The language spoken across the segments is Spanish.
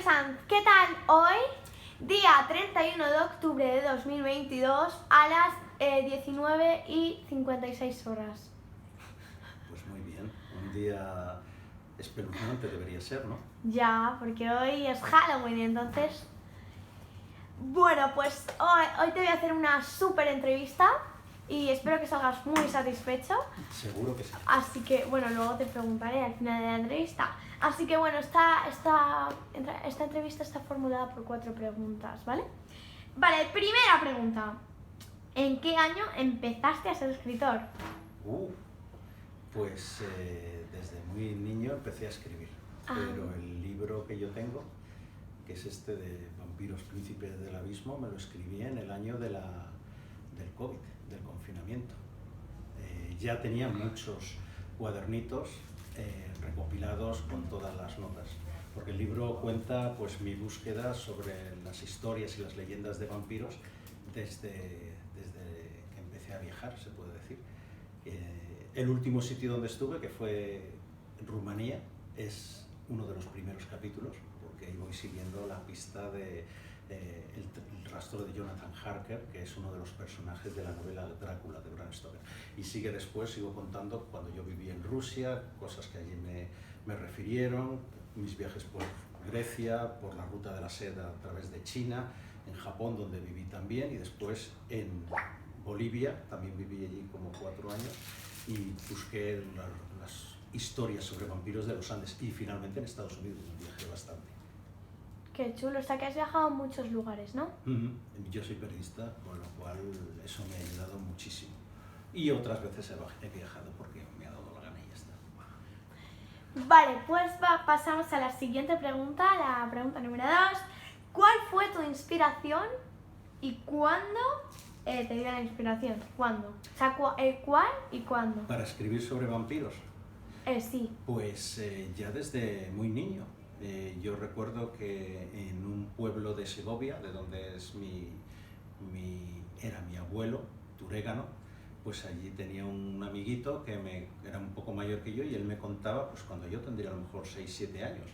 Sanz, ¿qué tal hoy? Día 31 de octubre de 2022 a las 19:56. Pues muy bien, un día espeluznante debería ser, ¿no? Ya, porque hoy es Halloween, entonces... Bueno, pues hoy te voy a hacer una súper entrevista y espero que salgas muy satisfecho. Seguro que sí. Así que, bueno, luego te preguntaré al final de la entrevista. Así que, bueno, esta entrevista está formulada por 4 preguntas, ¿vale? Vale, primera pregunta. ¿En qué año empezaste a ser escritor? Pues desde muy niño empecé a escribir, pero el libro que yo tengo, que es este de Vampiros Príncipes del Abismo, me lo escribí en el año del COVID, del confinamiento. Ya tenía muchos cuadernitos recopilados con todas las notas, porque el libro cuenta pues mi búsqueda sobre las historias y las leyendas de vampiros desde que empecé a viajar, se puede decir. El último sitio donde estuve, que fue Rumanía, es uno de los primeros capítulos, porque ahí voy siguiendo la pista de el rastro de Jonathan Harker, que es uno de los personajes de la novela Drácula de Bram Stoker. Y sigue después, sigo contando cuando yo viví en Rusia, cosas que allí me refirieron, mis viajes por Grecia, por la ruta de la seda a través de China, en Japón, donde viví también, y después en Bolivia, también viví allí como 4 años, y busqué las historias sobre vampiros de los Andes, y finalmente en Estados Unidos, donde viajé bastante. Qué chulo, o sea que has viajado a muchos lugares, ¿no? Yo soy periodista, con lo cual eso me ha ayudado muchísimo. Y otras veces he viajado porque me ha dado la gana y ya está. Vale, pues pasamos a la siguiente pregunta, la pregunta número 2. ¿Cuál fue tu inspiración y cuándo te dio la inspiración? ¿Cuándo? O sea, ¿cuál y cuándo? Para escribir sobre vampiros. Sí. Pues ya desde muy niño. Yo recuerdo que en un pueblo de Segovia, de donde es era mi abuelo, Turégano, pues allí tenía un amiguito que era un poco mayor que yo, y él me contaba, pues cuando yo tendría a lo mejor 6-7 años,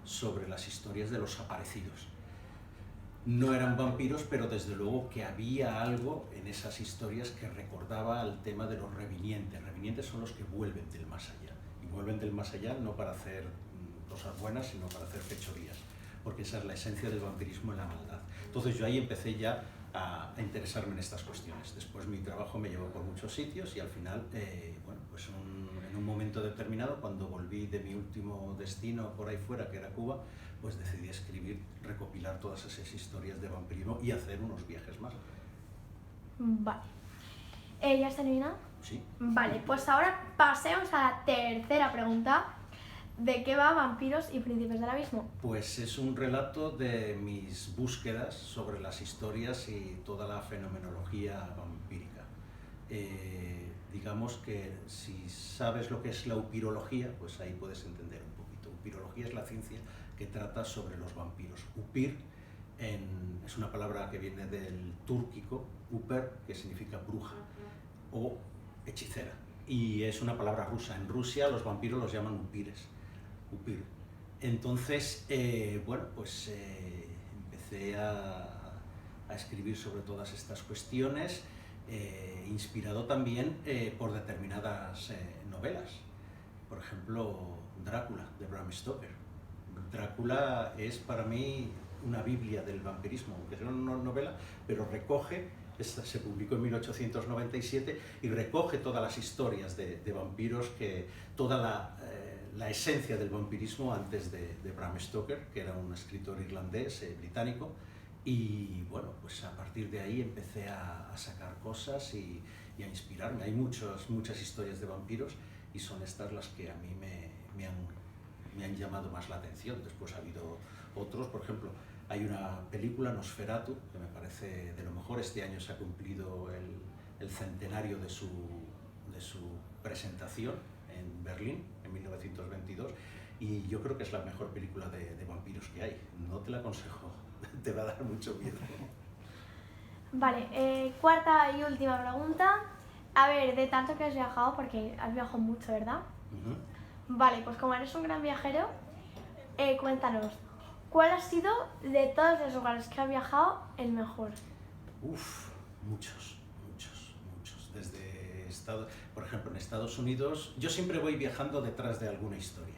sobre las historias de los aparecidos. No eran vampiros, pero desde luego que había algo en esas historias que recordaba al tema de los revinientes. Revinientes son los que vuelven del más allá, y vuelven del más allá no para hacer cosas buenas, sino para hacer fechorías, porque esa es la esencia del vampirismo en la maldad. Entonces yo ahí empecé ya a interesarme en estas cuestiones. Después mi trabajo me llevó por muchos sitios y al final, bueno, pues en un momento determinado, cuando volví de mi último destino por ahí fuera, que era Cuba, pues decidí escribir, recopilar todas esas historias de vampirismo y hacer unos viajes más. Vale. ¿Ya está terminado? Sí. Vale, pues ahora pasemos a la tercera pregunta. ¿De qué va Vampiros y Príncipes del Abismo? Pues es un relato de mis búsquedas sobre las historias y toda la fenomenología vampírica. Digamos que si sabes lo que es la upirología, pues ahí puedes entender un poquito. Upirología es la ciencia que trata sobre los vampiros. Upir es una palabra que viene del túrquico, uper, que significa bruja o hechicera. Y es una palabra rusa. En Rusia los vampiros los llaman upires. Upir. Entonces, bueno, pues empecé a escribir sobre todas estas cuestiones, inspirado también por determinadas novelas. Por ejemplo, Drácula, de Bram Stoker. Drácula es para mí una biblia del vampirismo, aunque es una novela, pero recoge, se publicó en 1897, y recoge todas las historias de vampiros, toda la esencia del vampirismo antes de Bram Stoker, que era un escritor irlandés, británico, y bueno, pues a partir de ahí empecé a sacar cosas y a inspirarme. Hay muchas historias de vampiros y son estas las que a mí me han llamado más la atención. Después ha habido otros, por ejemplo, hay una película, Nosferatu, que me parece de lo mejor. Este año se ha cumplido el centenario de su presentación en Berlín, en 1922, y yo creo que es la mejor película de vampiros que hay. No te la aconsejo, te va a dar mucho miedo. Vale, cuarta y última pregunta. A ver, de tanto que has viajado, porque has viajado mucho, ¿verdad? Vale, pues como eres un gran viajero, cuéntanos, ¿cuál ha sido, de todos los lugares que ha viajado, el mejor? Uf, muchos. Por ejemplo, en Estados Unidos, yo siempre voy viajando detrás de alguna historia.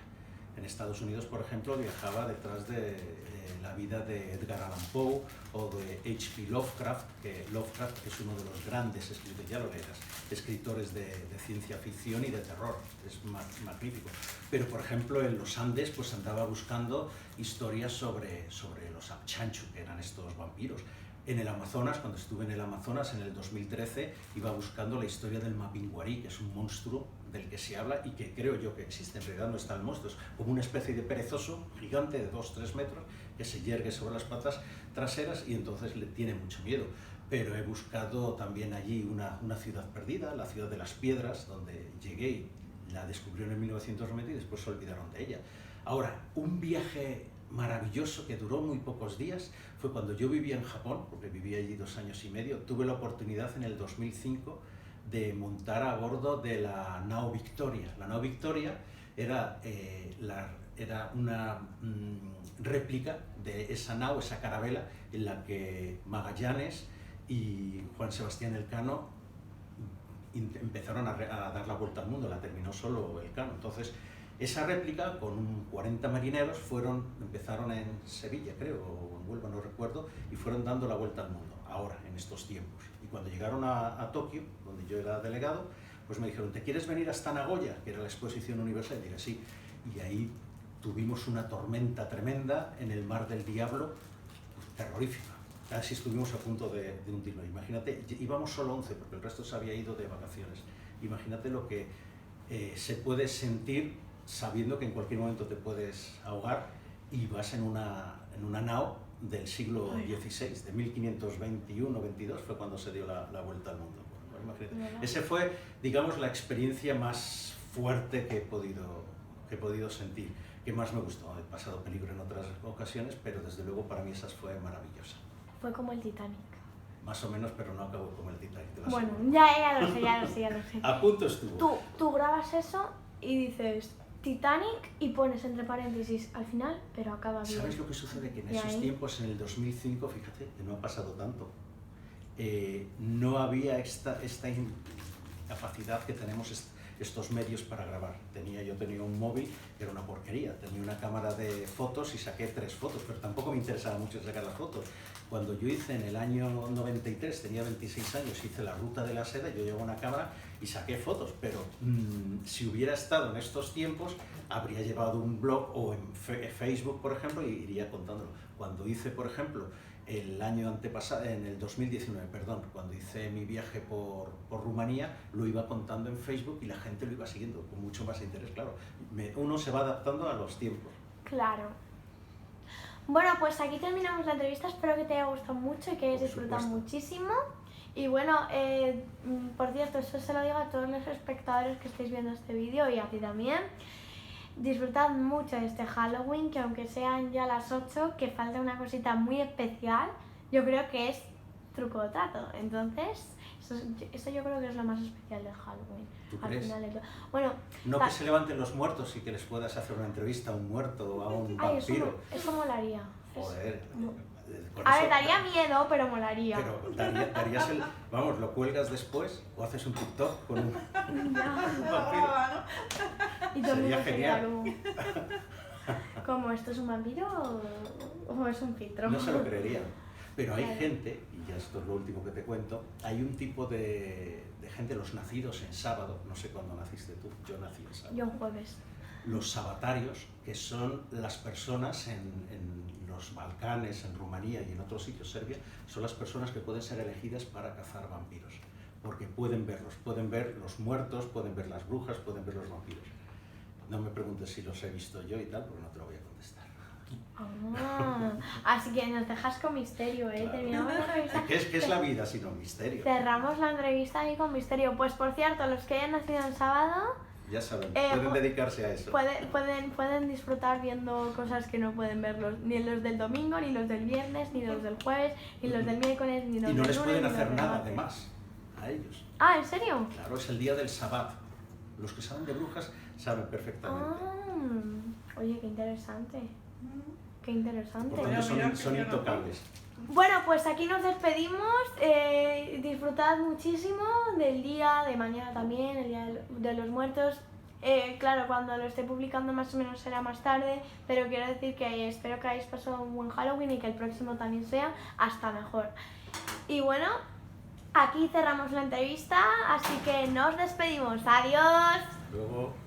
En Estados Unidos, por ejemplo, viajaba detrás de la vida de Edgar Allan Poe o de H.P. Lovecraft, que Lovecraft es uno de los grandes escritores, ya lo leerás, escritores de ciencia ficción y de terror, es magnífico. Pero, por ejemplo, en los Andes pues andaba buscando historias sobre los Apchanchu, que eran estos vampiros. En el Amazonas, cuando estuve en el Amazonas en el 2013, iba buscando la historia del Mapinguari, que es un monstruo del que se habla y que creo yo que existe, en realidad no está el monstruo, es como una especie de perezoso gigante de 2-3 metros que se yergue sobre las patas traseras y entonces le tiene mucho miedo. Pero he buscado también allí una ciudad perdida, la ciudad de las piedras, donde llegué y la descubrieron en 1990 y después se olvidaron de ella. Ahora, un viaje maravilloso que duró muy pocos días fue cuando yo vivía en Japón, porque viví allí 2 años y medio. Tuve la oportunidad en el 2005 de montar a bordo de la nao Victoria. La nao Victoria era una réplica de esa nao, esa carabela, en la que Magallanes y Juan Sebastián Elcano empezaron a dar la vuelta al mundo, la terminó solo Elcano. Entonces, esa réplica, con 40 marineros, empezaron en Sevilla, creo, o en Huelva, no recuerdo, y fueron dando la vuelta al mundo, ahora, en estos tiempos. Y cuando llegaron a Tokio, donde yo era delegado, pues me dijeron, ¿te quieres venir hasta Nagoya, que era la exposición universal? Y dije, sí. Y ahí tuvimos una tormenta tremenda en el Mar del Diablo, pues, terrorífica. Casi estuvimos a punto de hundirnos. Imagínate, íbamos solo 11, porque el resto se había ido de vacaciones. Imagínate lo que se puede sentir sabiendo que en cualquier momento te puedes ahogar y vas en una nao del siglo XVI, de 1521-22 fue cuando se dio la vuelta al mundo. Bueno, ese fue, digamos, la experiencia más fuerte que he podido sentir, que más me gustó. He pasado peligro en otras ocasiones, pero desde luego para mí esa fue maravillosa. Fue como el Titanic. Más o menos, pero no acabó como el Titanic. Bueno, ya lo sé. A punto estuvo. Tú grabas eso y dices Titanic y pones entre paréntesis al final, pero acaba bien. ¿Sabes lo que sucede? Que en esos tiempos, en el 2005, fíjate, que no ha pasado tanto, no había esta incapacidad que tenemos estos medios para grabar. Yo tenía un móvil que era una porquería, tenía una cámara de fotos y saqué 3 fotos, pero tampoco me interesaba mucho sacar las fotos. Cuando yo hice en el año 93, tenía 26 años, hice la ruta de la seda, yo llevaba una cámara y saqué fotos, pero si hubiera estado en estos tiempos, habría llevado un blog o en Facebook, por ejemplo, y iría contándolo. Cuando hice, por ejemplo, el año antepasado, en el 2019, perdón, cuando hice mi viaje por Rumanía, lo iba contando en Facebook y la gente lo iba siguiendo con mucho más interés, claro. Uno se va adaptando a los tiempos. Claro. Bueno, pues aquí terminamos la entrevista, espero que te haya gustado mucho y que hayas disfrutado muchísimo. Y bueno, por cierto, eso se lo digo a todos los espectadores que estáis viendo este vídeo y a ti también. Disfrutad mucho de este Halloween, que aunque sean ya las 8, que falta una cosita muy especial, yo creo que es truco o trato. Entonces, eso yo creo que es lo más especial del Halloween. ¿Tú crees? Final de todo. Bueno, no que se levanten los muertos y que les puedas hacer una entrevista a un muerto o a un vampiro. Eso molaría. Joder. A ver, daría miedo, pero molaría. Pero darías vamos, lo cuelgas después o haces un TikTok con un vampiro. Y todo sería genial. ¿Cómo? ¿Esto es un vampiro o es un filtro? No se lo creerían. Pero hay gente, y ya esto es lo último que te cuento, hay un tipo de gente, los nacidos en sábado, no sé cuándo naciste tú, yo nací en sábado. Yo un jueves. Los sabatarios, que son las personas en los Balcanes, en Rumanía y en otros sitios, Serbia, son las personas que pueden ser elegidas para cazar vampiros, porque pueden verlos, pueden ver los muertos, pueden ver las brujas, pueden ver los vampiros. No me preguntes si los he visto yo y tal, porque no te lo voy a contestar. Así que nos dejas con misterio, ¿eh? Claro. Terminamos la entrevista. ¿Qué es la vida sino un misterio? Cerramos la entrevista ahí con misterio. Pues por cierto, los que hayan nacido en sábado, ya saben, pueden dedicarse a eso. Pueden disfrutar viendo cosas que no pueden ver ni los del domingo, ni los del viernes, ni los del jueves, ni los del miércoles, ni los del lunes. Y no les pueden hacer nada además a ellos. Ah, ¿en serio? Claro, es el día del Sabbat. Los que saben de brujas saben perfectamente. Oye, qué interesante. Qué interesante. Por tanto, son intocables. Bueno, pues aquí nos despedimos. Disfrutad muchísimo del día, de mañana también, el Día de los Muertos. Claro, cuando lo esté publicando más o menos será más tarde, pero quiero decir que espero que hayáis pasado un buen Halloween y que el próximo también sea hasta mejor. Y bueno, aquí cerramos la entrevista, así que nos despedimos. ¡Adiós! Luego...